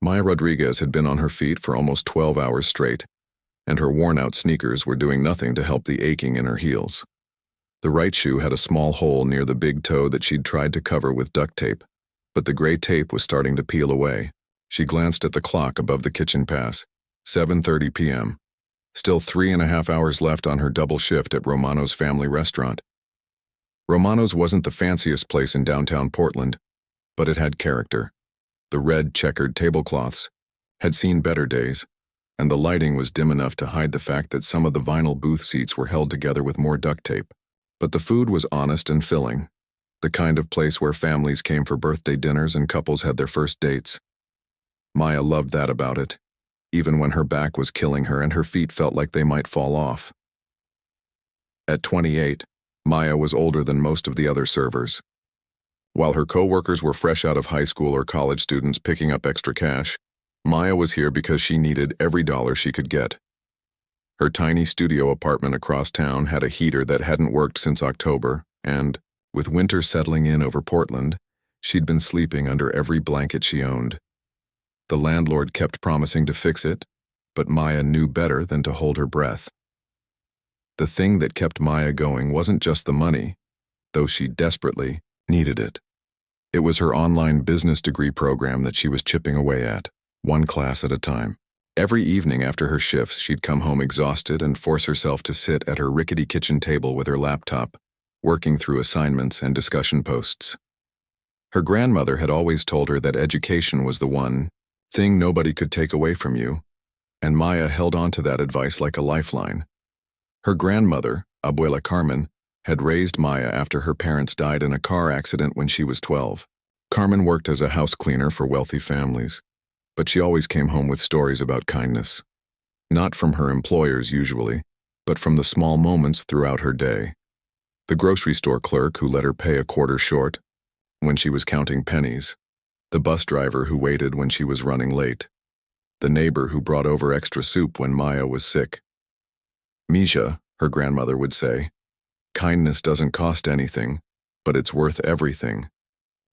Maya Rodriguez had been on her feet for almost 12 hours straight, and her worn-out sneakers were doing nothing to help the aching in her heels. The right shoe had a small hole near the big toe that she'd tried to cover with duct tape, but the gray tape was starting to peel away. She glanced at the clock above the kitchen pass. 7:30 p.m. Still 3.5 hours left on her double shift at Romano's family restaurant. Romano's wasn't the fanciest place in downtown Portland, but it had character. The red checkered tablecloths had seen better days, and the lighting was dim enough to hide the fact that some of the vinyl booth seats were held together with more duct tape. But the food was honest and filling, the kind of place where families came for birthday dinners and couples had their first dates. Maya loved that about it, even when her back was killing her and her feet felt like they might fall off. At 28, Maya was older than most of the other servers. While her co-workers were fresh out of high school or college students picking up extra cash, Maya was here because she needed every dollar she could get. Her tiny studio apartment across town had a heater that hadn't worked since October, and, with winter settling in over Portland, she'd been sleeping under every blanket she owned. The landlord kept promising to fix it, but Maya knew better than to hold her breath. The thing that kept Maya going wasn't just the money, though she desperately needed it. It was her online business degree program that she was chipping away at, one class at a time. Every evening after her shifts, she'd come home exhausted and force herself to sit at her rickety kitchen table with her laptop, working through assignments and discussion posts. Her grandmother had always told her that education was the one thing nobody could take away from you, and Maya held on to that advice like a lifeline. Her grandmother, Abuela Carmen, had raised Maya after her parents died in a car accident when she was 12. Carmen worked as a house cleaner for wealthy families, but she always came home with stories about kindness. Not from her employers usually, but from the small moments throughout her day. The grocery store clerk who let her pay a quarter short when she was counting pennies. The bus driver who waited when she was running late. The neighbor who brought over extra soup when Maya was sick. Misha, her grandmother would say, kindness doesn't cost anything, but it's worth everything.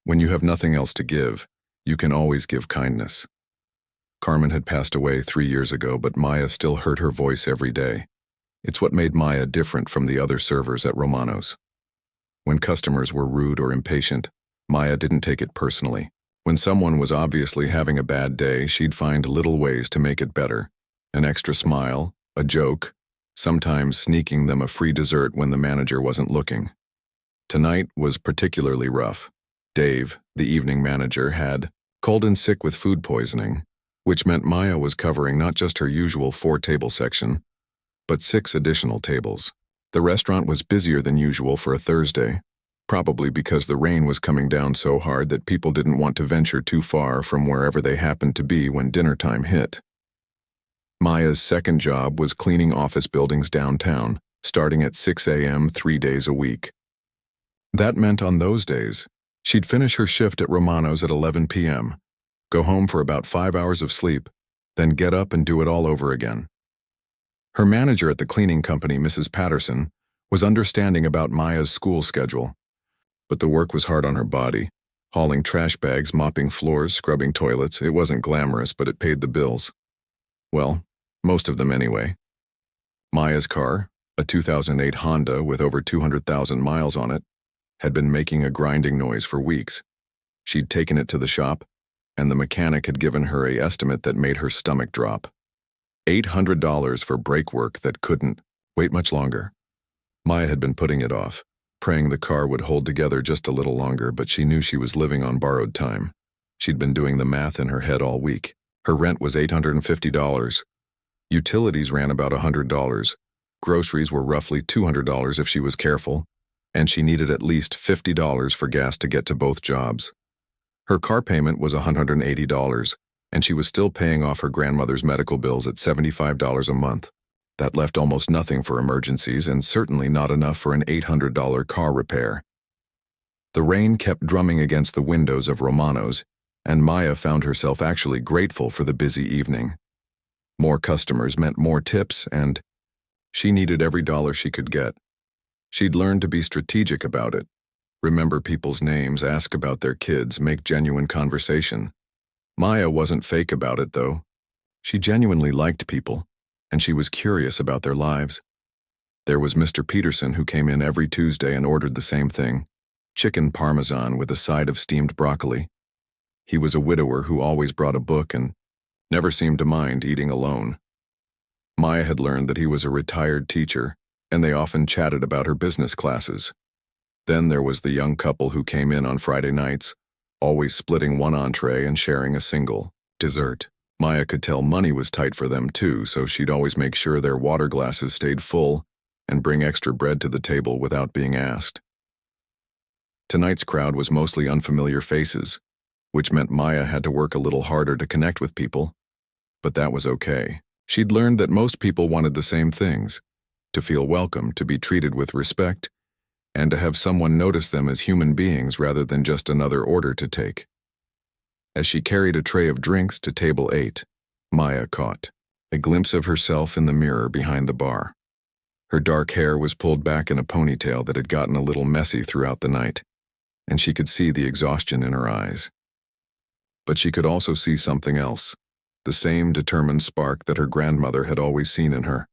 When you have nothing else to give, you can always give kindness. Carmen had passed away 3 years ago, but Maya still heard her voice every day. It's what made Maya different from the other servers at Romano's. When customers were rude or impatient, Maya didn't take it personally. When someone was obviously having a bad day, she'd find little ways to make it better. An extra smile, a joke, sometimes sneaking them a free dessert when the manager wasn't looking. Tonight was particularly rough. Dave, the evening manager, had called in sick with food poisoning, which meant Maya was covering not just her usual 4-table section, but 6 additional tables. The restaurant was busier than usual for a Thursday, probably because the rain was coming down so hard that people didn't want to venture too far from wherever they happened to be when dinner time hit. Maya's second job was cleaning office buildings downtown, starting at 6 a.m. 3 days a week. That meant on those days, she'd finish her shift at Romano's at 11 p.m., go home for about 5 hours of sleep, then get up and do it all over again. Her manager at the cleaning company, Mrs. Patterson, was understanding about Maya's school schedule, but the work was hard on her body. Hauling trash bags, mopping floors, scrubbing toilets, it wasn't glamorous, but it paid the bills. Well, most of them anyway. Maya's car, a 2008 Honda with over 200,000 miles on it, had been making a grinding noise for weeks. She'd taken it to the shop, and the mechanic had given her an estimate that made her stomach drop. $800 for brake work that couldn't wait much longer. Maya had been putting it off, praying the car would hold together just a little longer, but she knew she was living on borrowed time. She'd been doing the math in her head all week. Her rent was $850. Utilities ran about $100. Groceries were roughly $200 if she was careful, and she needed at least $50 for gas to get to both jobs. Her car payment was $180, and she was still paying off her grandmother's medical bills at $75 a month. That left almost nothing for emergencies and certainly not enough for an $800 car repair. The rain kept drumming against the windows of Romano's, and Maya found herself actually grateful for the busy evening. More customers meant more tips, and she needed every dollar she could get. She'd learned to be strategic about it, remember people's names, ask about their kids, make genuine conversation. Maya wasn't fake about it, though. She genuinely liked people, and she was curious about their lives. There was Mr. Peterson, who came in every Tuesday and ordered the same thing: chicken parmesan with a side of steamed broccoli. He was a widower who always brought a book and never seemed to mind eating alone. Maya had learned that he was a retired teacher, and they often chatted about her business classes. Then there was the young couple who came in on Friday nights, always splitting one entree and sharing a single dessert. Maya could tell money was tight for them too, so she'd always make sure their water glasses stayed full and bring extra bread to the table without being asked. Tonight's crowd was mostly unfamiliar faces, which meant Maya had to work a little harder to connect with people, but that was okay. She'd learned that most people wanted the same things: to feel welcome, to be treated with respect, and to have someone notice them as human beings rather than just another order to take. As she carried a tray of drinks to table 8, Maya caught a glimpse of herself in the mirror behind the bar. Her dark hair was pulled back in a ponytail that had gotten a little messy throughout the night, and she could see the exhaustion in her eyes. But she could also see something else, the same determined spark that her grandmother had always seen in her.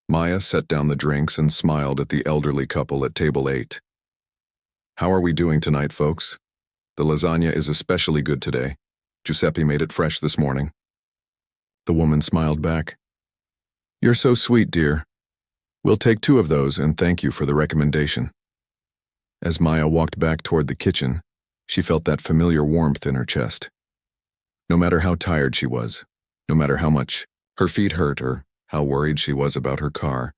Maya set down the drinks and smiled at the elderly couple at table 8. "How are we doing tonight, folks? The lasagna is especially good today. Giuseppe made it fresh this morning." The woman smiled back. "You're so sweet, dear. We'll take 2 of those, and thank you for the recommendation." As Maya walked back toward the kitchen, she felt that familiar warmth in her chest. No matter how tired she was, no matter how much her feet hurt or how worried she was about her car,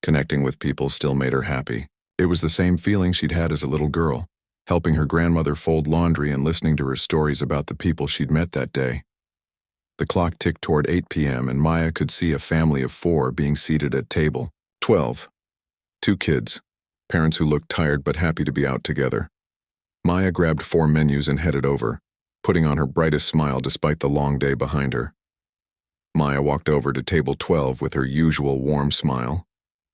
connecting with people still made her happy. It was the same feeling she'd had as a little girl, helping her grandmother fold laundry and listening to her stories about the people she'd met that day. The clock ticked toward 8 p.m. and Maya could see a family of 4 being seated at table 12. 2 kids, parents who looked tired but happy to be out together. Maya grabbed 4 menus and headed over, putting on her brightest smile despite the long day behind her. Maya walked over to table 12 with her usual warm smile,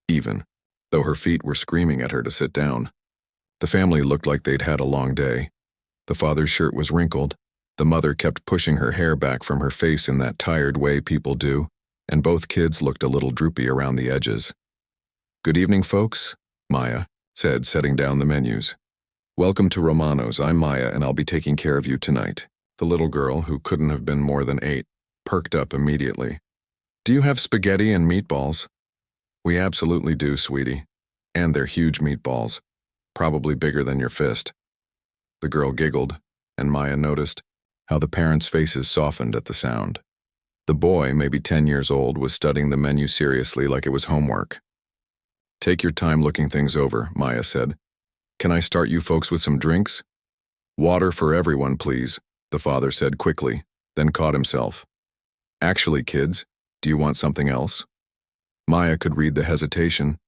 even though her feet were screaming at her to sit down. The family looked like they'd had a long day. The father's shirt was wrinkled, the mother kept pushing her hair back from her face in that tired way people do, and both kids looked a little droopy around the edges. "Good evening, folks," Maya said, setting down the menus. "Welcome to Romano's. I'm Maya, and I'll be taking care of you tonight." The little girl, who couldn't have been more than 8, perked up immediately. "Do you have spaghetti and meatballs?" "We absolutely do, sweetie. And they're huge meatballs, probably bigger than your fist." The girl giggled, and Maya noticed how the parents' faces softened at the sound. The boy, maybe 10 years old, was studying the menu seriously like it was homework. "Take your time looking things over," Maya said. "Can I start you folks with some drinks?" "Water for everyone, please," the father said quickly, then caught himself. "Actually, kids, do you want something else?" Maya could read the hesitation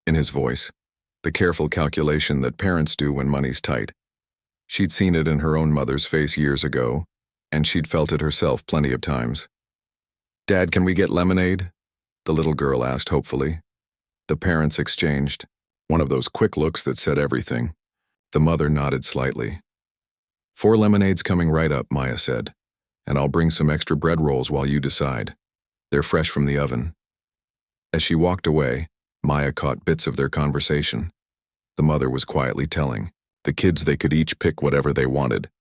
in his voice, the careful calculation that parents do when money's tight. She'd seen it in her own mother's face years ago, and she'd felt it herself plenty of times. "Dad, can we get lemonade?" the little girl asked hopefully. The parents exchanged one of those quick looks that said everything. The mother nodded slightly. "4 lemonades coming right up," Maya said, "and I'll bring some extra bread rolls while you decide. They're fresh from the oven." As she walked away, Maya caught bits of their conversation. The mother was quietly telling the kids they could each pick whatever they wanted,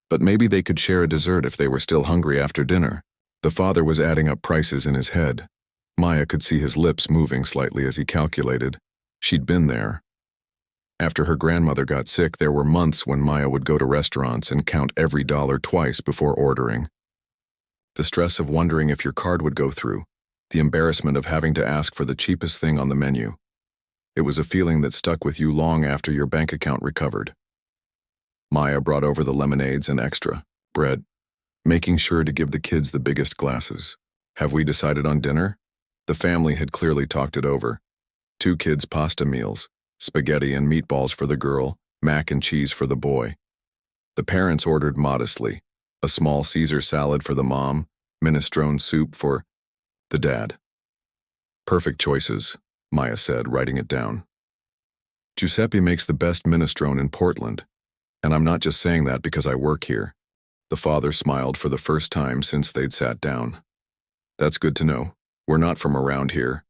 but maybe they could share a dessert if they were still hungry after dinner. The father was adding up prices in his head. Maya could see his lips moving slightly as he calculated. She'd been there. After her grandmother got sick, there were months when Maya would go to restaurants and count every dollar twice before ordering. The stress of wondering if your card would go through, the embarrassment of having to ask for the cheapest thing on the menu. It was a feeling that stuck with you long after your bank account recovered. Maya brought over the lemonades and extra bread, making sure to give the kids the biggest glasses. "Have we decided on dinner?" The family had clearly talked it over. 2 kids' pasta meals, spaghetti and meatballs for the girl, mac and cheese for the boy. The parents ordered modestly, a small Caesar salad for the mom, minestrone soup for the dad. "Perfect choices," Maya said, writing it down. "Giuseppe makes the best minestrone in Portland, and I'm not just saying that because I work here. The father smiled for the first time since they'd sat down. That's good to know. We're not from around here.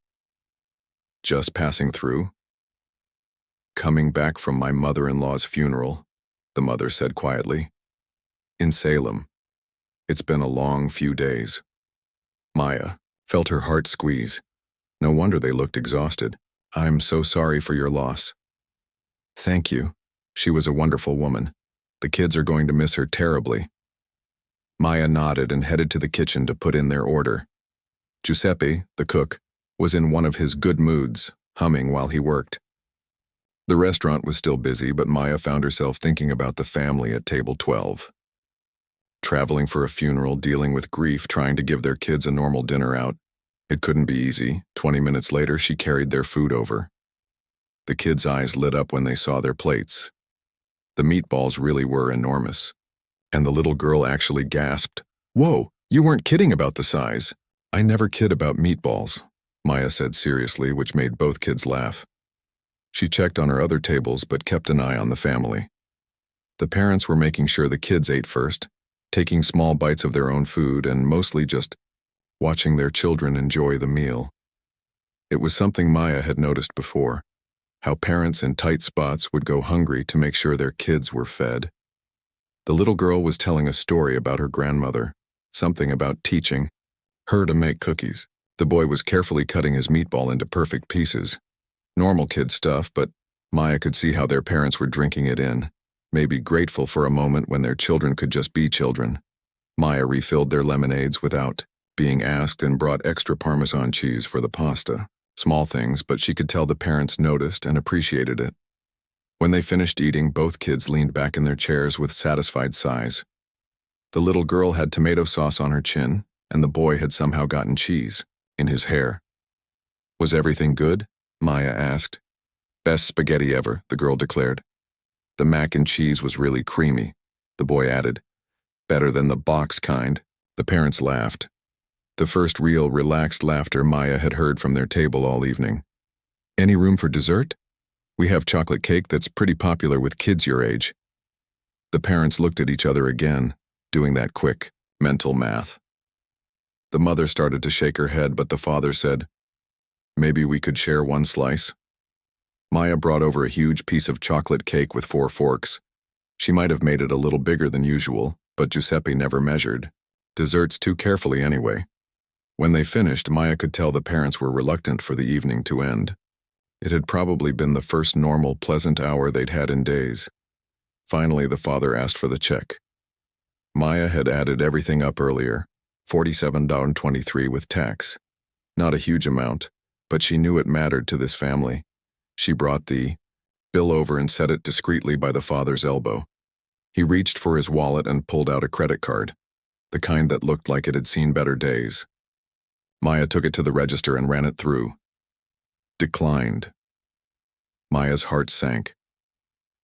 Just passing through? Coming back from my mother-in-law's funeral, the mother said quietly. In Salem. It's been a long few days. Maya felt her heart squeeze. No wonder they looked exhausted. I'm so sorry for your loss. Thank you. She was a wonderful woman. The kids are going to miss her terribly. Maya nodded and headed to the kitchen to put in their order. Giuseppe, the cook, was in one of his good moods, humming while he worked. The restaurant was still busy, but Maya found herself thinking about the family at table 12. Traveling for a funeral, dealing with grief, trying to give their kids a normal dinner out. It couldn't be easy. 20 minutes later, she carried their food over. The kids' eyes lit up when they saw their plates. The meatballs really were enormous. And the little girl actually gasped, "Whoa, you weren't kidding about the size." I never kid about meatballs, Maya said seriously, which made both kids laugh. She checked on her other tables but kept an eye on the family. The parents were making sure the kids ate first, taking small bites of their own food and mostly just watching their children enjoy the meal. It was something Maya had noticed before, how parents in tight spots would go hungry to make sure their kids were fed. The little girl was telling a story about her grandmother, something about teaching her to make cookies. The boy was carefully cutting his meatball into perfect pieces. Normal kid stuff, but Maya could see how their parents were drinking it in, maybe grateful for a moment when their children could just be children. Maya refilled their lemonades without being asked and brought extra Parmesan cheese for the pasta. Small things, but she could tell the parents noticed and appreciated it. When they finished eating, both kids leaned back in their chairs with satisfied sighs. The little girl had tomato sauce on her chin, and the boy had somehow gotten cheese in his hair. Was everything good? Maya asked. Best spaghetti ever, the girl declared. The mac and cheese was really creamy, the boy added. Better than the box kind. The parents laughed. The first real, relaxed laughter Maya had heard from their table all evening. Any room for dessert? We have chocolate cake that's pretty popular with kids your age. The parents looked at each other again, doing that quick, mental math. The mother started to shake her head, but the father said, Maybe we could share one slice? Maya brought over a huge piece of chocolate cake with 4 forks. She might have made it a little bigger than usual, but Giuseppe never measured. Desserts too carefully anyway. When they finished, Maya could tell the parents were reluctant for the evening to end. It had probably been the first normal, pleasant hour they'd had in days. Finally, the father asked for the check. Maya had added everything up earlier, $47.23 with tax. Not a huge amount, but she knew it mattered to this family. She brought the bill over and set it discreetly by the father's elbow. He reached for his wallet and pulled out a credit card, the kind that looked like it had seen better days. Maya took it to the register and ran it through. Declined. Maya's heart sank.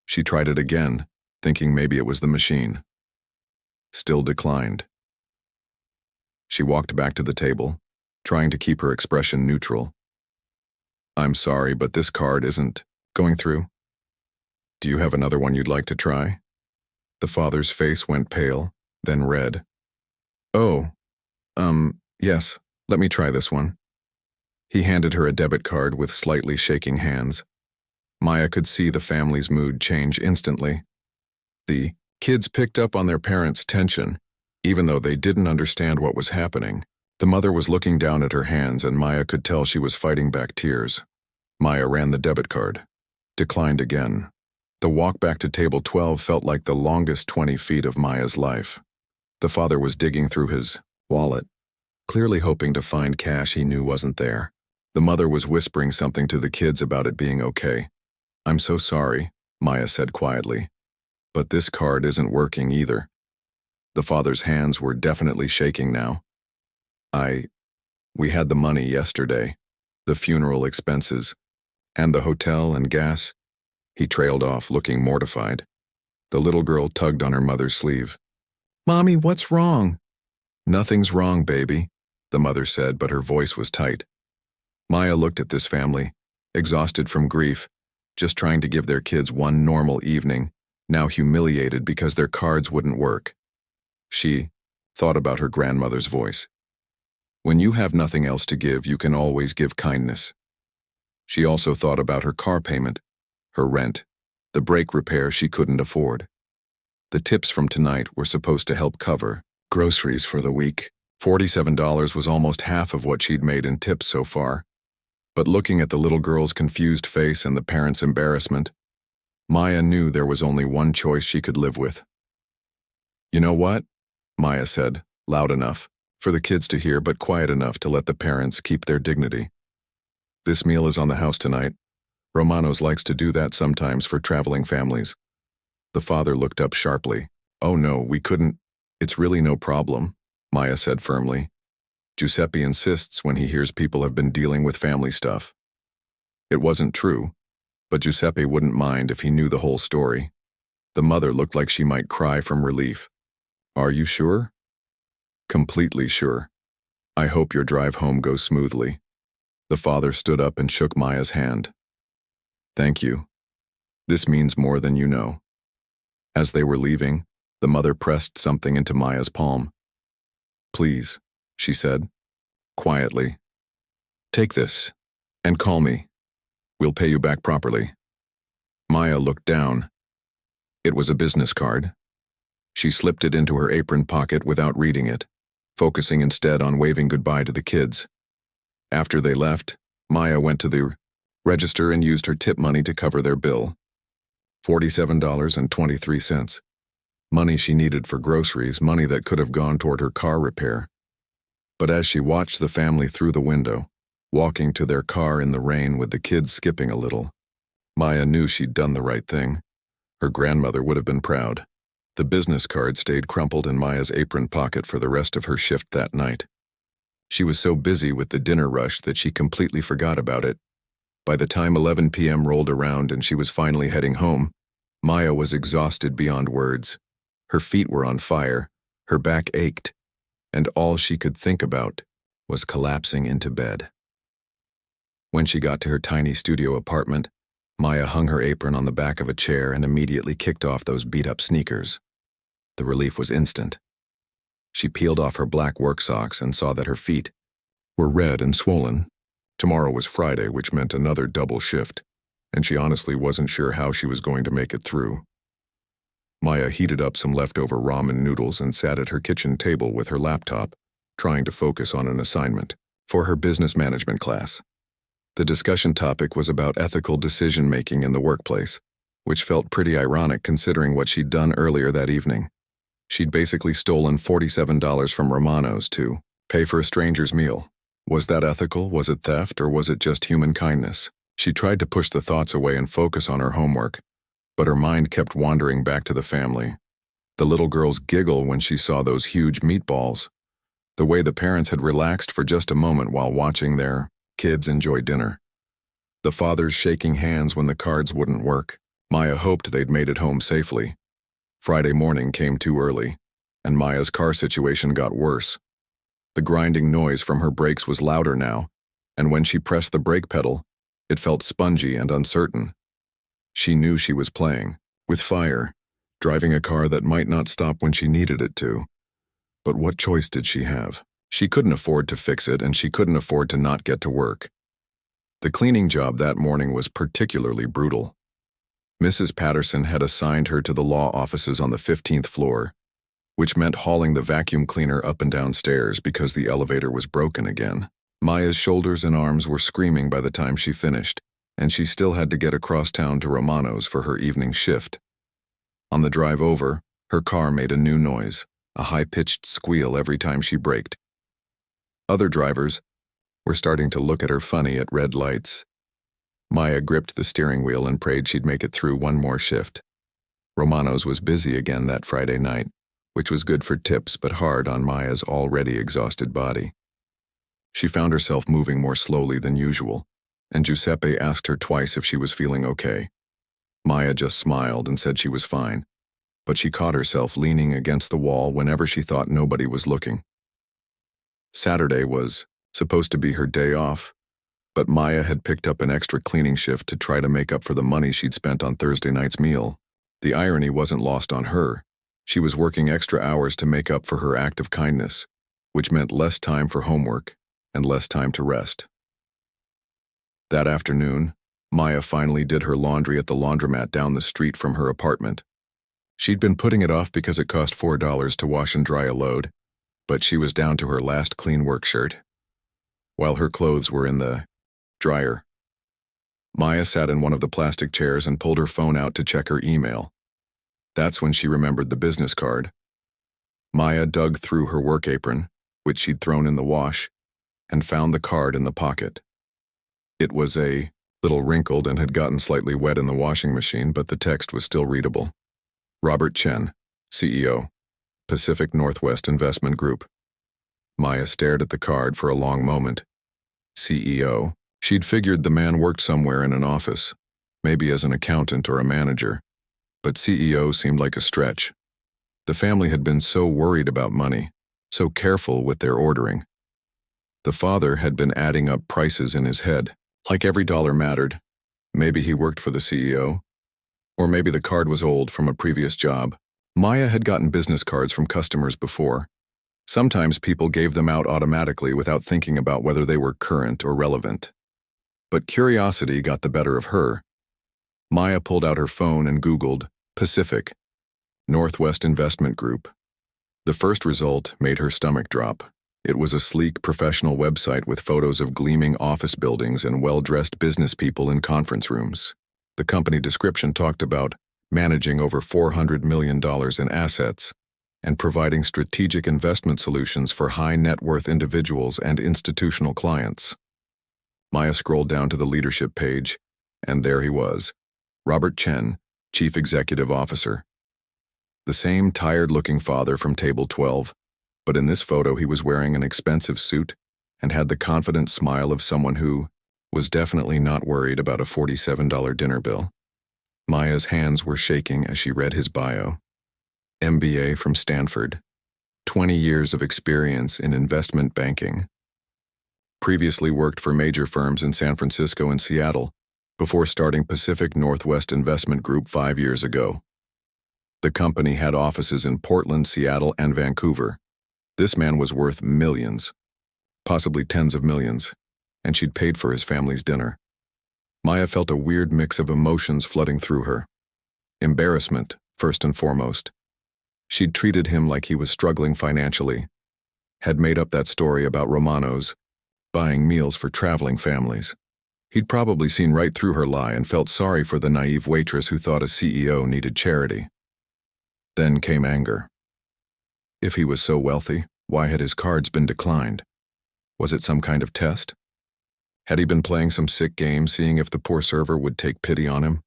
She tried it again, thinking maybe it was the machine. Still declined. She walked back to the table, trying to keep her expression neutral. I'm sorry, but this card isn't going through. Do you have another one you'd like to try? The father's face went pale, then red. Oh, yes, let me try this one. He handed her a debit card with slightly shaking hands. Maya could see the family's mood change instantly. The kids picked up on their parents' tension, even though they didn't understand what was happening. The mother was looking down at her hands, and Maya could tell she was fighting back tears. Maya ran the debit card. Declined again. The walk back to table 12 felt like the longest 20 feet of Maya's life. The father was digging through his wallet, clearly hoping to find cash he knew wasn't there. The mother was whispering something to the kids about it being okay. I'm so sorry, Maya said quietly. But this card isn't working either. The father's hands were definitely shaking now. We had the money yesterday. The funeral expenses. And the hotel and gas. He trailed off, looking mortified. The little girl tugged on her mother's sleeve. Mommy, what's wrong? Nothing's wrong, baby, the mother said, but her voice was tight. Maya looked at this family, exhausted from grief, just trying to give their kids one normal evening, now humiliated because their cards wouldn't work. She thought about her grandmother's voice. When you have nothing else to give, you can always give kindness. She also thought about her car payment, her rent, the brake repair she couldn't afford. The tips from tonight were supposed to help cover groceries for the week. $47 was almost half of what she'd made in tips so far. But looking at the little girl's confused face and the parents' embarrassment, Maya knew there was only one choice she could live with. "You know what?" Maya said, loud enough for the kids to hear but quiet enough to let the parents keep their dignity. "This meal is on the house tonight. Romanos likes to do that sometimes for traveling families." The father looked up sharply. "Oh no, we couldn't." "It's really no problem," Maya said firmly. "Giuseppe insists when he hears people have been dealing with family stuff." It wasn't true, but Giuseppe wouldn't mind if he knew the whole story. The mother looked like she might cry from relief. "Are you sure?" "Completely sure. I hope your drive home goes smoothly." The father stood up and shook Maya's hand. "Thank you. This means more than you know." As they were leaving, the mother pressed something into Maya's palm. "Please," she said, quietly. "Take this, and call me. We'll pay you back properly." Maya looked down. It was a business card. She slipped it into her apron pocket without reading it, focusing instead on waving goodbye to the kids. After they left, Maya went to the register and used her tip money to cover their bill. $47.23. Money she needed for groceries, money that could have gone toward her car repair. But as she watched the family through the window, walking to their car in the rain with the kids skipping a little, Maya knew she'd done the right thing. Her grandmother would have been proud. The business card stayed crumpled in Maya's apron pocket for the rest of her shift that night. She was so busy with the dinner rush that she completely forgot about it. By the time 11 p.m. rolled around and she was finally heading home, Maya was exhausted beyond words. Her feet were on fire, her back ached, and all she could think about was collapsing into bed. When she got to her tiny studio apartment, Maya hung her apron on the back of a chair and immediately kicked off those beat-up sneakers. The relief was instant. She peeled off her black work socks and saw that her feet were red and swollen. Tomorrow was Friday, which meant another double shift, and she honestly wasn't sure how she was going to make it through. Maya heated up some leftover ramen noodles and sat at her kitchen table with her laptop, trying to focus on an assignment for her business management class. The discussion topic was about ethical decision-making in the workplace, which felt pretty ironic considering what she'd done earlier that evening. She'd basically stolen $47 from Romano's to pay for a stranger's meal. Was that ethical? Was it theft? Or was it just human kindness? She tried to push the thoughts away and focus on her homework, but her mind kept wandering back to the family. The little girl's giggle when she saw those huge meatballs. The way the parents had relaxed for just a moment while watching their kids enjoy dinner. The fathers shaking hands when the cards wouldn't work. Maya hoped they'd made it home safely. Friday morning came too early, and Maya's car situation got worse. The grinding noise from her brakes was louder now, and when she pressed the brake pedal, it felt spongy and uncertain. She knew she was playing with fire, driving a car that might not stop when she needed it to. But what choice did she have? She couldn't afford to fix it, and she couldn't afford to not get to work. The cleaning job that morning was particularly brutal. Mrs. Patterson had assigned her to the law offices on the 15th floor, which meant hauling the vacuum cleaner up and down stairs because the elevator was broken again. Maya's shoulders and arms were screaming by the time she finished, and she still had to get across town to Romano's for her evening shift. On the drive over, her car made a new noise, a high-pitched squeal every time she braked. Other drivers were starting to look at her funny at red lights. Maya gripped the steering wheel and prayed she'd make it through one more shift. Romano's was busy again that Friday night, which was good for tips but hard on Maya's already exhausted body. She found herself moving more slowly than usual, and Giuseppe asked her twice if she was feeling okay. Maya just smiled and said she was fine, but she caught herself leaning against the wall whenever she thought nobody was looking. Saturday was supposed to be her day off, but Maya had picked up an extra cleaning shift to try to make up for the money she'd spent on Thursday night's meal. The irony wasn't lost on her. She was working extra hours to make up for her act of kindness, which meant less time for homework and less time to rest. That afternoon, Maya finally did her laundry at the laundromat down the street from her apartment. She'd been putting it off because it cost $4 to wash and dry a load, but she was down to her last clean work shirt, while her clothes were in the dryer. Maya sat in one of the plastic chairs and pulled her phone out to check her email. That's when she remembered the business card. Maya dug through her work apron, which she'd thrown in the wash, and found the card in the pocket. It was a little wrinkled and had gotten slightly wet in the washing machine, but the text was still readable. Robert Chen, CEO, Pacific Northwest Investment Group. Maya stared at the card for a long moment. CEO. She'd figured the man worked somewhere in an office, maybe as an accountant or a manager, but CEO seemed like a stretch. The family had been so worried about money, so careful with their ordering. The father had been adding up prices in his head, like every dollar mattered. Maybe he worked for the CEO, or maybe the card was old from a previous job. Maya had gotten business cards from customers before. Sometimes people gave them out automatically without thinking about whether they were current or relevant. But curiosity got the better of her. Maya pulled out her phone and Googled Pacific Northwest Investment Group. The first result made her stomach drop. It was a sleek, professional website with photos of gleaming office buildings and well-dressed business people in conference rooms. The company description talked about managing over $400 million in assets and providing strategic investment solutions for high-net-worth individuals and institutional clients. Maya scrolled down to the leadership page, and there he was, Robert Chen, Chief Executive Officer. The same tired-looking father from Table 12, but in this photo he was wearing an expensive suit and had the confident smile of someone who was definitely not worried about a $47 dinner bill. Maya's hands were shaking as she read his bio. MBA from Stanford, 20 years of experience in investment banking. Previously worked for major firms in San Francisco and Seattle before starting Pacific Northwest Investment Group 5 years ago. The company had offices in Portland, Seattle, and Vancouver. This man was worth millions, possibly tens of millions, and she'd paid for his family's dinner. Maya felt a weird mix of emotions flooding through her. Embarrassment, first and foremost. She'd treated him like he was struggling financially, had made up that story about Romanos buying meals for traveling families. He'd probably seen right through her lie and felt sorry for the naive waitress who thought a CEO needed charity. Then came anger. If he was so wealthy, why had his cards been declined? Was it some kind of test? Had he been playing some sick game, seeing if the poor server would take pity on him?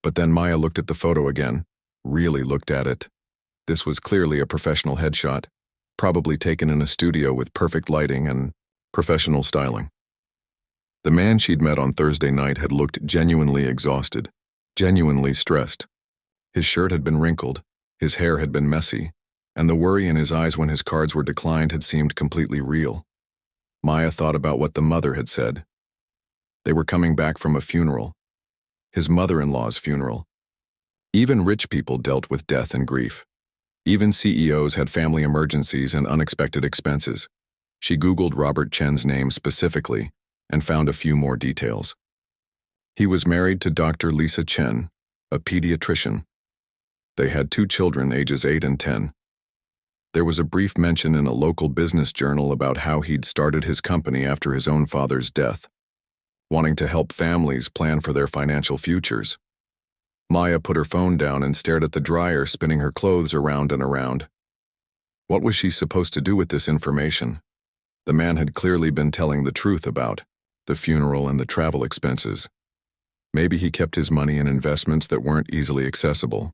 But then Maya looked at the photo again, really looked at it. This was clearly a professional headshot, probably taken in a studio with perfect lighting and professional styling. The man she'd met on Thursday night had looked genuinely exhausted, genuinely stressed. His shirt had been wrinkled, his hair had been messy, and the worry in his eyes when his cards were declined had seemed completely real. Maya thought about what the mother had said. They were coming back from a funeral, his mother-in-law's funeral. Even rich people dealt with death and grief. Even CEOs had family emergencies and unexpected expenses. She Googled Robert Chen's name specifically and found a few more details. He was married to Dr. Lisa Chen, a pediatrician. They had 2 children, ages 8 and 10. There was a brief mention in a local business journal about how he'd started his company after his own father's death, wanting to help families plan for their financial futures. Maya put her phone down and stared at the dryer, spinning her clothes around and around. What was she supposed to do with this information? The man had clearly been telling the truth about the funeral and the travel expenses. Maybe he kept his money in investments that weren't easily accessible.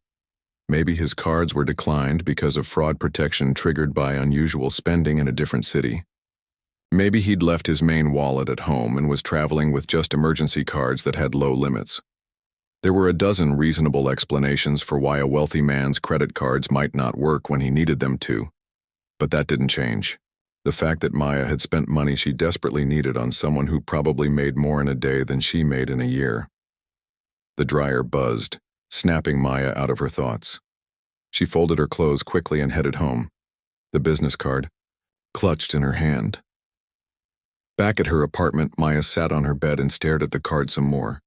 Maybe his cards were declined because of fraud protection triggered by unusual spending in a different city. Maybe he'd left his main wallet at home and was traveling with just emergency cards that had low limits. There were a dozen reasonable explanations for why a wealthy man's credit cards might not work when he needed them to, but that didn't change. The fact that Maya had spent money she desperately needed on someone who probably made more in a day than she made in a year. The dryer buzzed, snapping Maya out of her thoughts. She folded her clothes quickly and headed home, the business card clutched in her hand. Back at her apartment, Maya sat on her bed and stared at the card some more.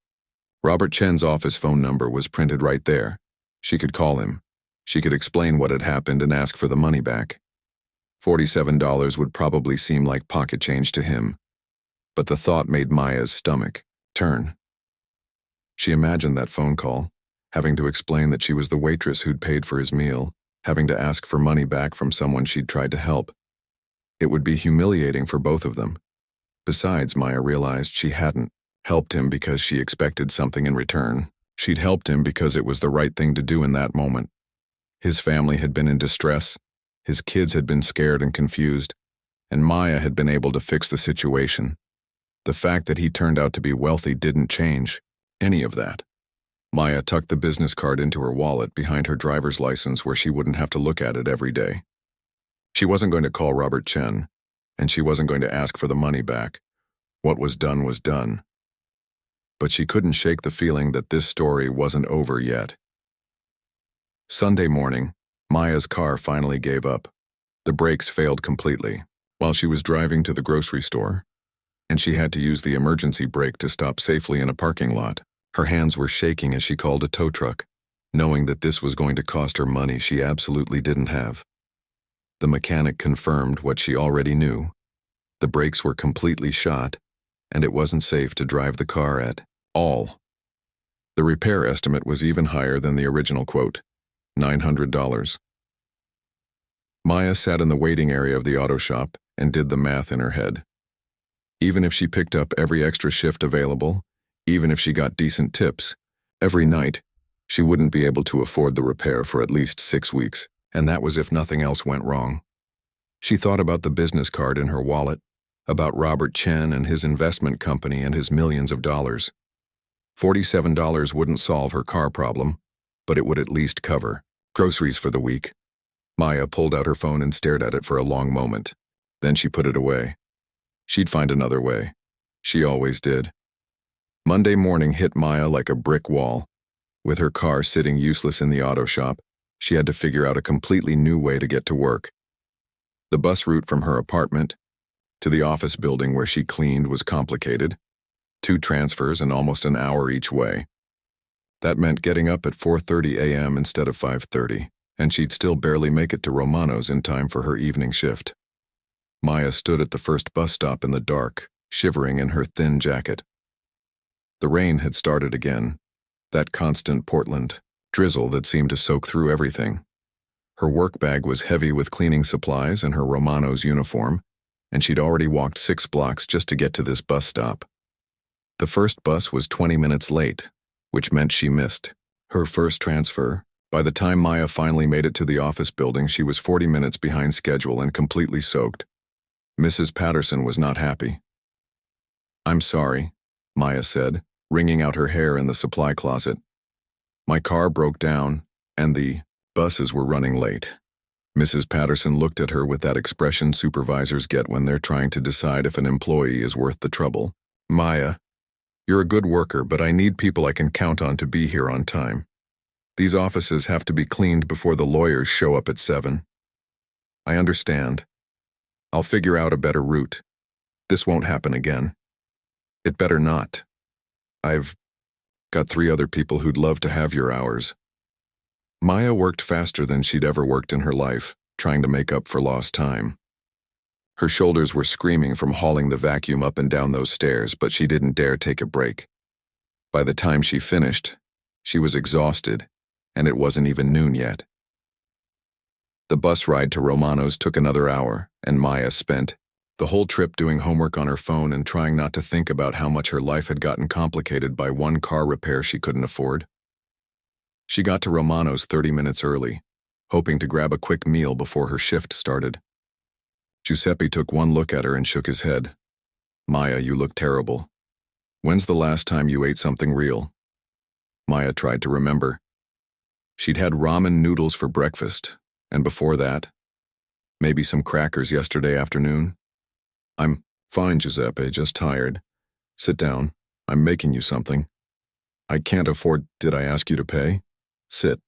Robert Chen's office phone number was printed right there. She could call him. She could explain what had happened and ask for the money back. $47 would probably seem like pocket change to him, but the thought made Maya's stomach turn. She imagined that phone call, having to explain that she was the waitress who'd paid for his meal, having to ask for money back from someone she'd tried to help. It would be humiliating for both of them. Besides, Maya realized she hadn't helped him because she expected something in return. She'd helped him because it was the right thing to do in that moment. His family had been in distress, his kids had been scared and confused, and Maya had been able to fix the situation. The fact that he turned out to be wealthy didn't change any of that. Maya tucked the business card into her wallet behind her driver's license where she wouldn't have to look at it every day. She wasn't going to call Robert Chen, and she wasn't going to ask for the money back. What was done was done. But she couldn't shake the feeling that this story wasn't over yet. Sunday morning, Maya's car finally gave up. The brakes failed completely while she was driving to the grocery store, and she had to use the emergency brake to stop safely in a parking lot. Her hands were shaking as she called a tow truck, knowing that this was going to cost her money she absolutely didn't have. The mechanic confirmed what she already knew. The brakes were completely shot, and it wasn't safe to drive the car at all. The repair estimate was even higher than the original quote, $900. Maya sat in the waiting area of the auto shop and did the math in her head. Even if she picked up every extra shift available, even if she got decent tips, every night, she wouldn't be able to afford the repair for at least 6 weeks, and that was if nothing else went wrong. She thought about the business card in her wallet, about Robert Chen and his investment company and his millions of dollars. $47 wouldn't solve her car problem, but it would at least cover groceries for the week. Maya pulled out her phone and stared at it for a long moment. Then she put it away. She'd find another way. She always did. Monday morning hit Maya like a brick wall. With her car sitting useless in the auto shop, she had to figure out a completely new way to get to work. The bus route from her apartment to the office building where she cleaned was complicated. 2 transfers and almost an hour each way. That meant getting up at 4:30 a.m. instead of 5:30, and she'd still barely make it to Romano's in time for her evening shift. Maya stood at the first bus stop in the dark, shivering in her thin jacket. The rain had started again, that constant Portland drizzle that seemed to soak through everything. Her work bag was heavy with cleaning supplies and her Romano's uniform, and she'd already walked 6 blocks just to get to this bus stop. The first bus was 20 minutes late, which meant she missed her first transfer. By the time Maya finally made it to the office building, she was 40 minutes behind schedule and completely soaked. Mrs. Patterson was not happy. "I'm sorry," Maya said, wringing out her hair in the supply closet. "My car broke down, and the buses were running late." Mrs. Patterson looked at her with that expression supervisors get when they're trying to decide if an employee is worth the trouble. "Maya, you're a good worker, but I need people I can count on to be here on time. These offices have to be cleaned before the lawyers show up at 7. I understand. I'll figure out a better route. This won't happen again. It better not. I've got 3 other people who'd love to have your hours." Maya worked faster than she'd ever worked in her life, trying to make up for lost time. Her shoulders were screaming from hauling the vacuum up and down those stairs, but she didn't dare take a break. By the time she finished, she was exhausted, and it wasn't even noon yet. The bus ride to Romano's took another hour, and Maya spent the whole trip doing homework on her phone and trying not to think about how much her life had gotten complicated by one car repair she couldn't afford. She got to Romano's 30 minutes early, hoping to grab a quick meal before her shift started. Giuseppe took one look at her and shook his head. "Maya, you look terrible. When's the last time you ate something real?" Maya tried to remember. She'd had ramen noodles for breakfast, and before that, maybe some crackers yesterday afternoon. "I'm fine, Giuseppe, just tired. Sit down. I'm making you something. I can't afford. Did I ask you to pay? Sit."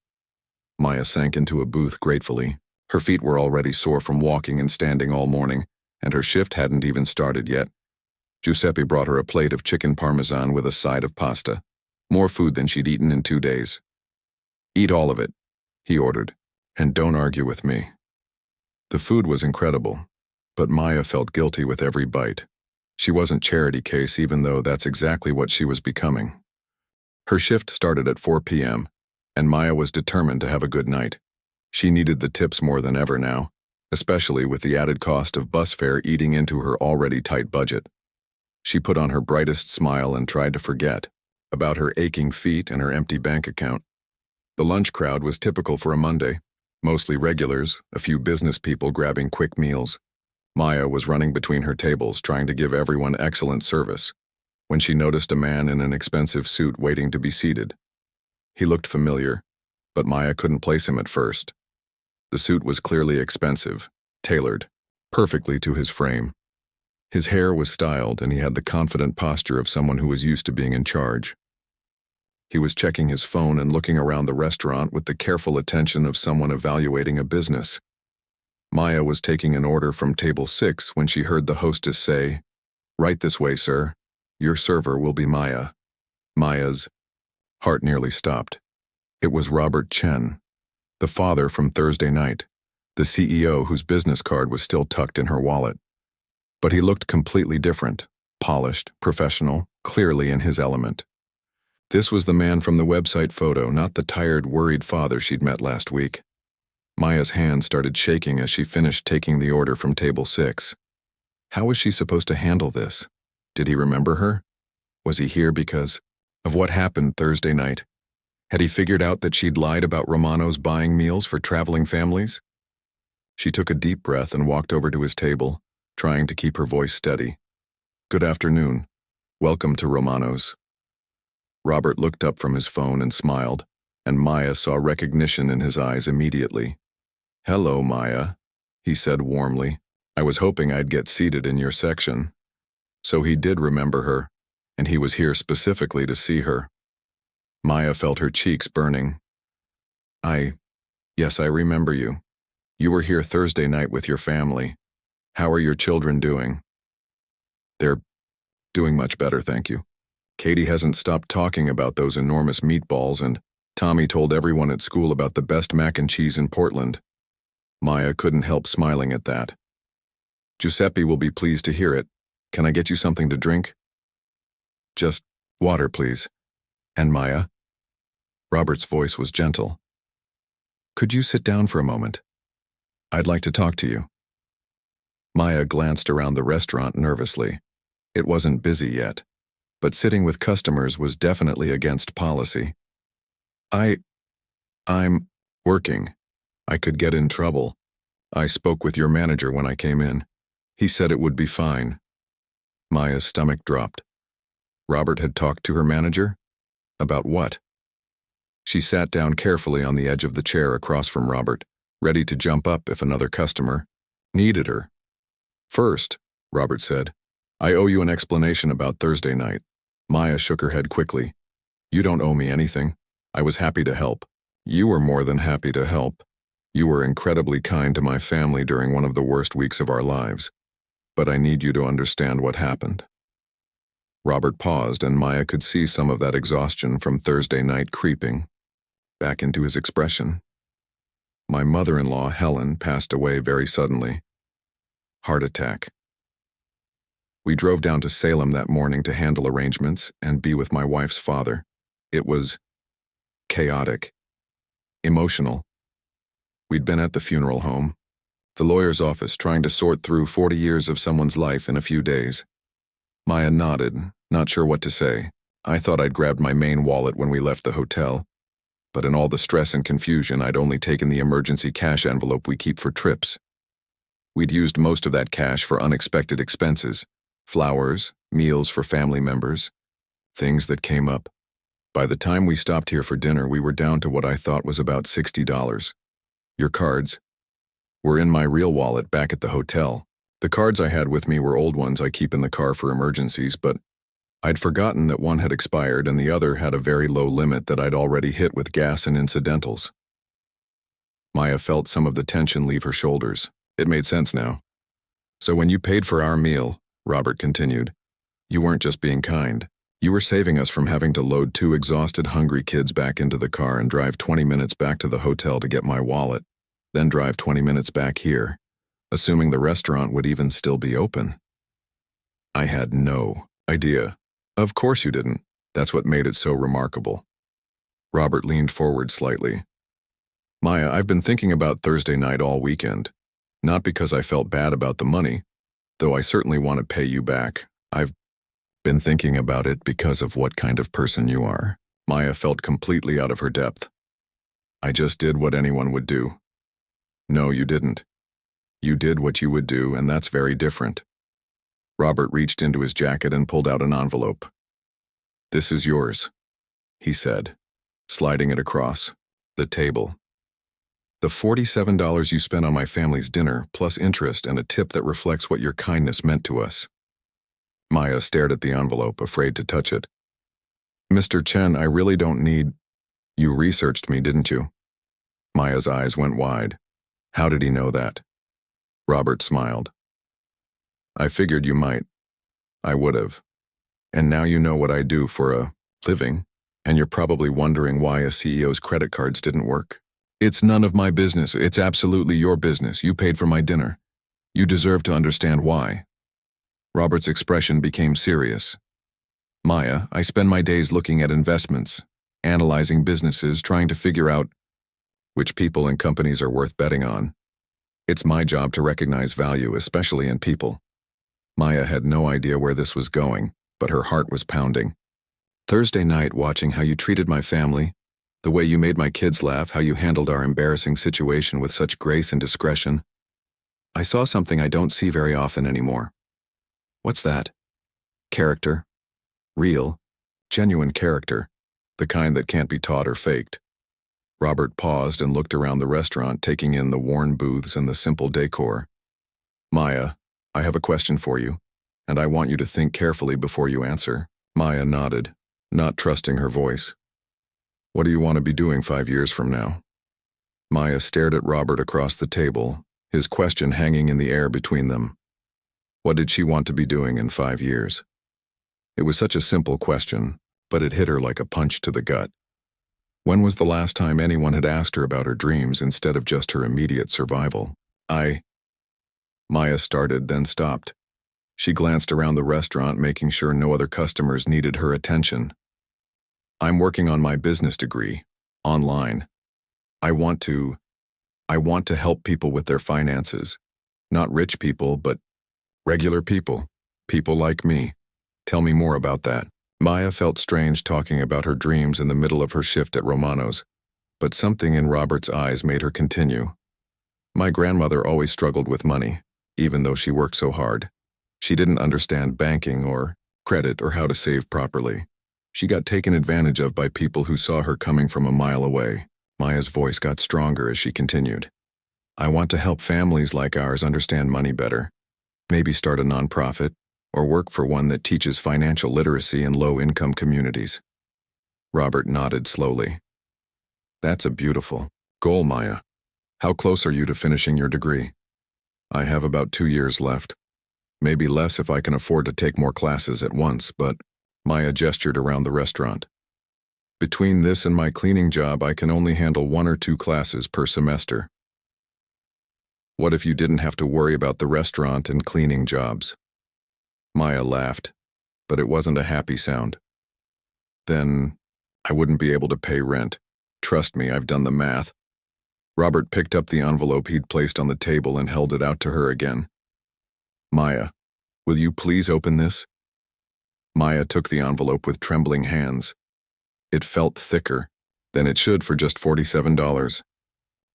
Maya sank into a booth gratefully. Her feet were already sore from walking and standing all morning, and her shift hadn't even started yet. Giuseppe brought her a plate of chicken parmesan with a side of pasta. More food than she'd eaten in 2 days. "Eat all of it," he ordered, "and don't argue with me." The food was incredible, but Maya felt guilty with every bite. She wasn't charity case, even though that's exactly what she was becoming. Her shift started at 4 p.m., and Maya was determined to have a good night. She needed the tips more than ever now, especially with the added cost of bus fare eating into her already tight budget. She put on her brightest smile and tried to forget about her aching feet and her empty bank account. The lunch crowd was typical for a Monday, mostly regulars, a few business people grabbing quick meals. Maya was running between her tables, trying to give everyone excellent service, when she noticed a man in an expensive suit waiting to be seated. He looked familiar, but Maya couldn't place him at first. The suit was clearly expensive, tailored perfectly to his frame. His hair was styled, and he had the confident posture of someone who was used to being in charge. He was checking his phone and looking around the restaurant with the careful attention of someone evaluating a business. Maya was taking an order from table 6 when she heard the hostess say, "Right this way, sir. Your server will be Maya." Maya's heart nearly stopped. It was Robert Chen, the father from Thursday night, the CEO whose business card was still tucked in her wallet. But he looked completely different, polished, professional, clearly in his element. This was the man from the website photo, not the tired, worried father she'd met last week. Maya's hand started shaking as she finished taking the order from table 6. How was she supposed to handle this? Did he remember her? Was he here because of what happened Thursday night? Had he figured out that she'd lied about Romano's buying meals for traveling families? She took a deep breath and walked over to his table, trying to keep her voice steady. "Good afternoon. Welcome to Romano's." Robert looked up from his phone and smiled, and Maya saw recognition in his eyes immediately. "Hello, Maya," he said warmly. "I was hoping I'd get seated in your section." So he did remember her, and he was here specifically to see her. Maya felt her cheeks burning. Yes, I remember you. You were here Thursday night with your family. How are your children doing?" "They're doing much better, thank you. Katie hasn't stopped talking about those enormous meatballs, and Tommy told everyone at school about the best mac and cheese in Portland." Maya couldn't help smiling at that. "Giuseppe will be pleased to hear it. Can I get you something to drink?" "Just water, please." "And Maya?" Robert's voice was gentle. "Could you sit down for a moment? I'd like to talk to you." Maya glanced around the restaurant nervously. It wasn't busy yet, but sitting with customers was definitely against policy. I'm working. I could get in trouble. I spoke with your manager when I came in. He said it would be fine." Maya's stomach dropped. Robert had talked to her manager? About what? She sat down carefully on the edge of the chair across from Robert, ready to jump up if another customer needed her. "First," Robert said, "I owe you an explanation about Thursday night." Maya shook her head quickly. "You don't owe me anything. I was happy to help." "You were more than happy to help. You were incredibly kind to my family during one of the worst weeks of our lives. But I need you to understand what happened." Robert paused, and Maya could see some of that exhaustion from Thursday night creeping back into his expression. "My mother-in-law, Helen, passed away very suddenly. Heart attack. We drove down to Salem that morning to handle arrangements and be with my wife's father. It was chaotic, emotional. We'd been at the funeral home, the lawyer's office, trying to sort through 40 years of someone's life in a few days." Maya nodded, not sure what to say. "I thought I'd grabbed my main wallet when we left the hotel, but in all the stress and confusion, I'd only taken the emergency cash envelope we keep for trips. We'd used most of that cash for unexpected expenses, flowers, meals for family members, things that came up. By the time we stopped here for dinner, we were down to what I thought was about $60. Your cards were in my real wallet back at the hotel. The cards I had with me were old ones I keep in the car for emergencies, but I'd forgotten that one had expired and the other had a very low limit that I'd already hit with gas and incidentals. Maya felt some of the tension leave her shoulders. It made sense now. So when you paid for our meal, Robert continued, you weren't just being kind. You were saving us from having to load two exhausted, hungry kids back into the car and drive 20 minutes back to the hotel to get my wallet, then drive 20 minutes back here, assuming the restaurant would even still be open. I had no idea. Of course you didn't. That's what made it so remarkable. Robert leaned forward slightly. Maya, I've been thinking about Thursday night all weekend. Not because I felt bad about the money, though I certainly want to pay you back. I've been thinking about it because of what kind of person you are. Maya felt completely out of her depth. I just did what anyone would do. No, you didn't. You did what you would do, and that's very different. Robert reached into his jacket and pulled out an envelope. This is yours, he said, sliding it across the table. The $47 you spent on my family's dinner, plus interest and a tip that reflects what your kindness meant to us. Maya stared at the envelope, afraid to touch it. Mr. Chen, I really don't need... You researched me, didn't you? Maya's eyes went wide. How did he know that? Robert smiled. I figured you might. I would have. And now you know what I do for a living, and you're probably wondering why a CEO's credit cards didn't work. It's none of my business. It's absolutely your business. You paid for my dinner. You deserve to understand why. Robert's expression became serious. Maya, I spend my days looking at investments, analyzing businesses, trying to figure out which people and companies are worth betting on. It's my job to recognize value, especially in people. Maya had no idea where this was going, but her heart was pounding. Thursday night, watching how you treated my family, the way you made my kids laugh, how you handled our embarrassing situation with such grace and discretion, I saw something I don't see very often anymore. What's that? Character. Real, genuine character, the kind that can't be taught or faked. Robert paused and looked around the restaurant, taking in the worn booths and the simple decor. Maya, I have a question for you, and I want you to think carefully before you answer. Maya nodded, not trusting her voice. What do you want to be doing 5 years from now? Maya stared at Robert across the table, his question hanging in the air between them. What did she want to be doing in 5 years? It was such a simple question, but it hit her like a punch to the gut. When was the last time anyone had asked her about her dreams instead of just her immediate survival? Maya started, then stopped. She glanced around the restaurant, making sure no other customers needed her attention. I'm working on my business degree, online. I want to help people with their finances. Not rich people, but regular people. People like me. Tell me more about that. Maya felt strange talking about her dreams in the middle of her shift at Romano's, but something in Robert's eyes made her continue. My grandmother always struggled with money, even though she worked so hard. She didn't understand banking or credit or how to save properly. She got taken advantage of by people who saw her coming from a mile away. Maya's voice got stronger as she continued. I want to help families like ours understand money better. Maybe start a nonprofit, or work for one that teaches financial literacy in low-income communities. Robert nodded slowly. That's a beautiful goal, Maya. How close are you to finishing your degree? I have about 2 years left. Maybe less if I can afford to take more classes at once, but Maya gestured around the restaurant. Between this and my cleaning job, I can only handle 1 or 2 classes per semester. What if you didn't have to worry about the restaurant and cleaning jobs? Maya laughed, but it wasn't a happy sound. Then I wouldn't be able to pay rent. Trust me, I've done the math. Robert picked up the envelope he'd placed on the table and held it out to her again. Maya, will you please open this? Maya took the envelope with trembling hands. It felt thicker than it should for just $47.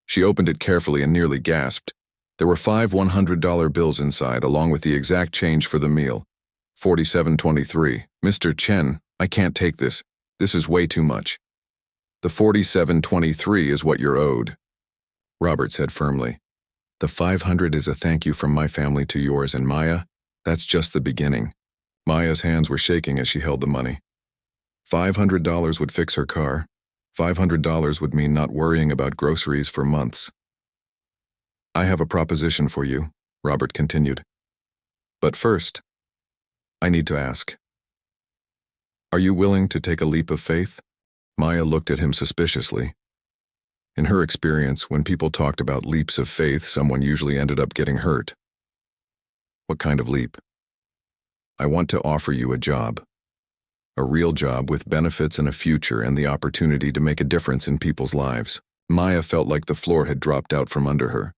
She opened it carefully and nearly gasped. There were 5 $100 bills inside, along with the exact change for the meal. $47.23. Mr. Chen, I can't take this. This is way too much. The $47.23 is what you're owed, Robert said firmly. The $500 is a thank you from my family to yours, and Maya, that's just the beginning. Maya's hands were shaking as she held the money. $500 would fix her car. $500 would mean not worrying about groceries for months. I have a proposition for you, Robert continued. But first, I need to ask. Are you willing to take a leap of faith? Maya looked at him suspiciously. In her experience, when people talked about leaps of faith, someone usually ended up getting hurt. What kind of leap? I want to offer you a job. A real job with benefits and a future and the opportunity to make a difference in people's lives. Maya felt like the floor had dropped out from under her.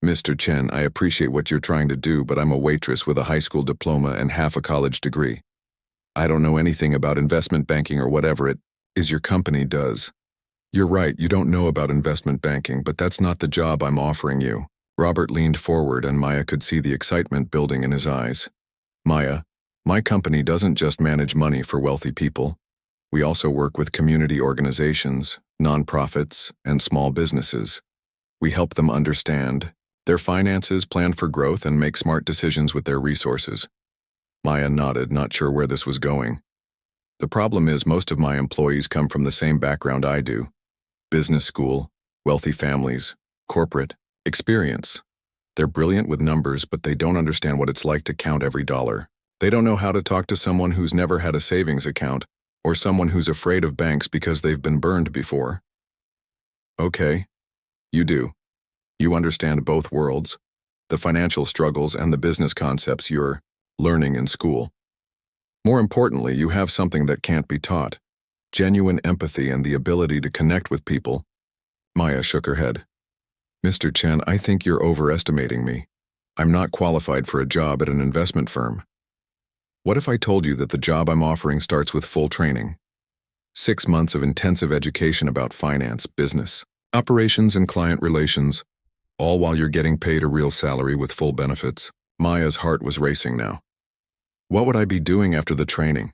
Mr. Chen, I appreciate what you're trying to do, but I'm a waitress with a high school diploma and half a college degree. I don't know anything about investment banking or whatever it is your company does. You're right, you don't know about investment banking, but that's not the job I'm offering you. Robert leaned forward and Maya could see the excitement building in his eyes. Maya, my company doesn't just manage money for wealthy people. We also work with community organizations, nonprofits, and small businesses. We help them understand their finances, plan for growth, and make smart decisions with their resources. Maya nodded, not sure where this was going. The problem is most of my employees come from the same background I do. Business school, wealthy families, corporate, experience. They're brilliant with numbers, but they don't understand what it's like to count every dollar. They don't know how to talk to someone who's never had a savings account, or someone who's afraid of banks because they've been burned before. Okay, you do. You understand both worlds, the financial struggles and the business concepts you're learning in school. More importantly, you have something that can't be taught. Genuine empathy and the ability to connect with people. Maya shook her head. Mr. Chen, I think you're overestimating me. I'm not qualified for a job at an investment firm. What if I told you that the job I'm offering starts with full training? 6 months of intensive education about finance, business, operations, and client relations, all while you're getting paid a real salary with full benefits. Maya's heart was racing now. What would I be doing after the training?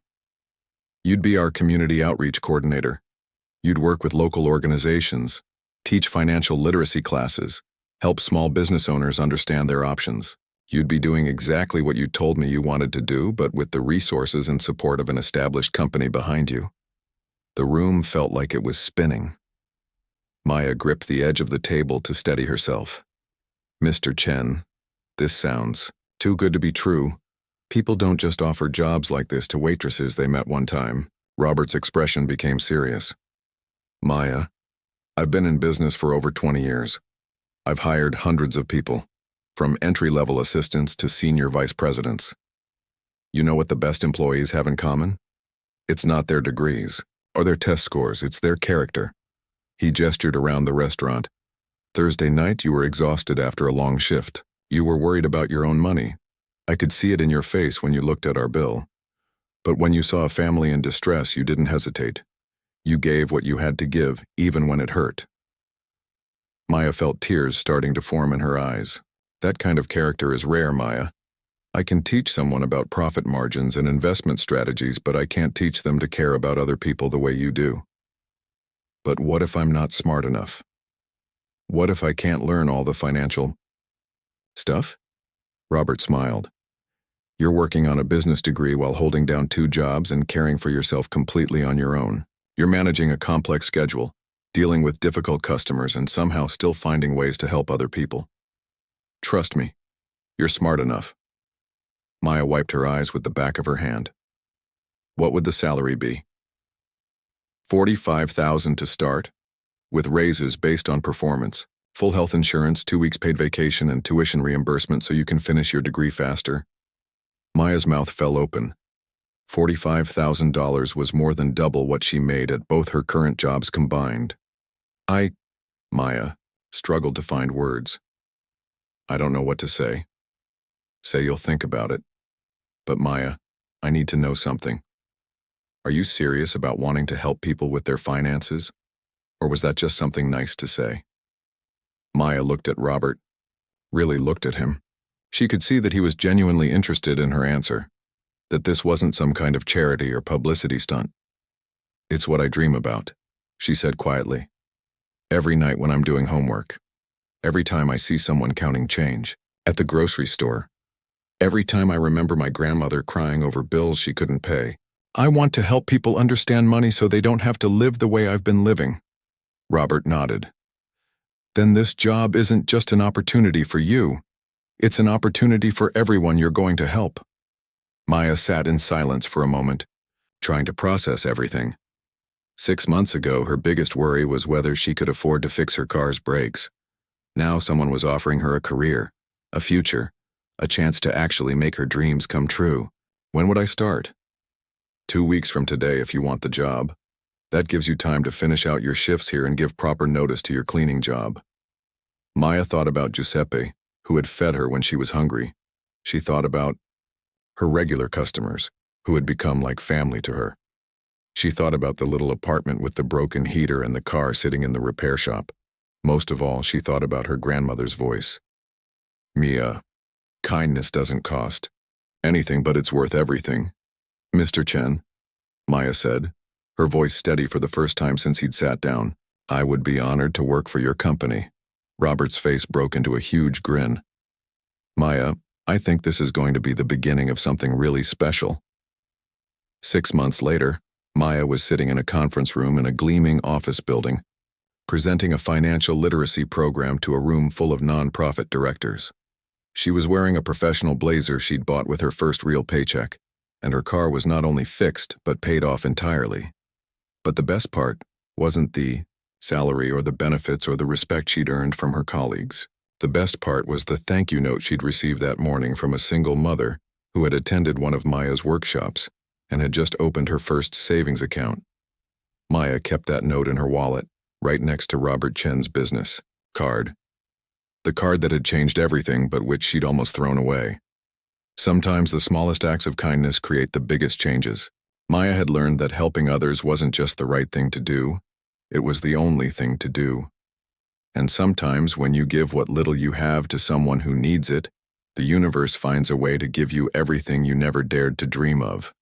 You'd be our community outreach coordinator. You'd work with local organizations, teach financial literacy classes, help small business owners understand their options. You'd be doing exactly what you told me you wanted to do, but with the resources and support of an established company behind you. The room felt like it was spinning. Maya gripped the edge of the table to steady herself. Mr. Chen, this sounds too good to be true. People don't just offer jobs like this to waitresses they met one time. Robert's expression became serious. Maya, I've been in business for over 20 years. I've hired hundreds of people, from entry-level assistants to senior vice presidents. You know what the best employees have in common? It's not their degrees or their test scores, it's their character. He gestured around the restaurant. Thursday night, you were exhausted after a long shift. You were worried about your own money. I could see it in your face when you looked at our bill. But when you saw a family in distress, you didn't hesitate. You gave what you had to give, even when it hurt. Maya felt tears starting to form in her eyes. That kind of character is rare, Maya. I can teach someone about profit margins and investment strategies, but I can't teach them to care about other people the way you do. But what if I'm not smart enough? What if I can't learn all the financial stuff? Robert smiled. You're working on a business degree while holding down 2 jobs and caring for yourself completely on your own. You're managing a complex schedule, dealing with difficult customers, and somehow still finding ways to help other people. Trust me, you're smart enough. Maya wiped her eyes with the back of her hand. What would the salary be? $45,000 to start, with raises based on performance, full health insurance, 2 weeks paid vacation, and tuition reimbursement so you can finish your degree faster. Maya's mouth fell open. $45,000 was more than double what she made at both her current jobs combined. Maya struggled to find words. I don't know what to say. Say you'll think about it. But Maya, I need to know something. Are you serious about wanting to help people with their finances? Or was that just something nice to say? Maya looked at Robert, really looked at him. She could see that he was genuinely interested in her answer, that this wasn't some kind of charity or publicity stunt. It's what I dream about, she said quietly. Every night when I'm doing homework, every time I see someone counting change, at the grocery store, every time I remember my grandmother crying over bills she couldn't pay. I want to help people understand money so they don't have to live the way I've been living. Robert nodded. then this job isn't just an opportunity for you. It's an opportunity for everyone you're going to help. Maya sat in silence for a moment, trying to process everything. 6 months ago, her biggest worry was whether she could afford to fix her car's brakes. Now someone was offering her a career, a future, a chance to actually make her dreams come true. When would I start? 2 weeks from today if you want the job. That gives you time to finish out your shifts here and give proper notice to your cleaning job. Maya thought about Giuseppe, who had fed her when she was hungry. She thought about her regular customers, who had become like family to her. She thought about the little apartment with the broken heater and the car sitting in the repair shop. Most of all, she thought about her grandmother's voice. Mia, kindness doesn't cost anything, but it's worth everything. Mr. Chen, Maya said, her voice steady for the first time since he'd sat down. I would be honored to work for your company. Robert's face broke into a huge grin. Maya, I think this is going to be the beginning of something really special. 6 months later, Maya was sitting in a conference room in a gleaming office building, presenting a financial literacy program to a room full of nonprofit directors. She was wearing a professional blazer she'd bought with her first real paycheck, and her car was not only fixed but paid off entirely. But the best part wasn't the salary or the benefits or the respect she'd earned from her colleagues. The best part was the thank you note she'd received that morning from a single mother who had attended one of Maya's workshops and had just opened her first savings account. Maya kept that note in her wallet, right next to Robert Chen's business card. The card that had changed everything but which she'd almost thrown away. Sometimes the smallest acts of kindness create the biggest changes. Maya had learned that helping others wasn't just the right thing to do, it was the only thing to do. And sometimes when you give what little you have to someone who needs it, the universe finds a way to give you everything you never dared to dream of.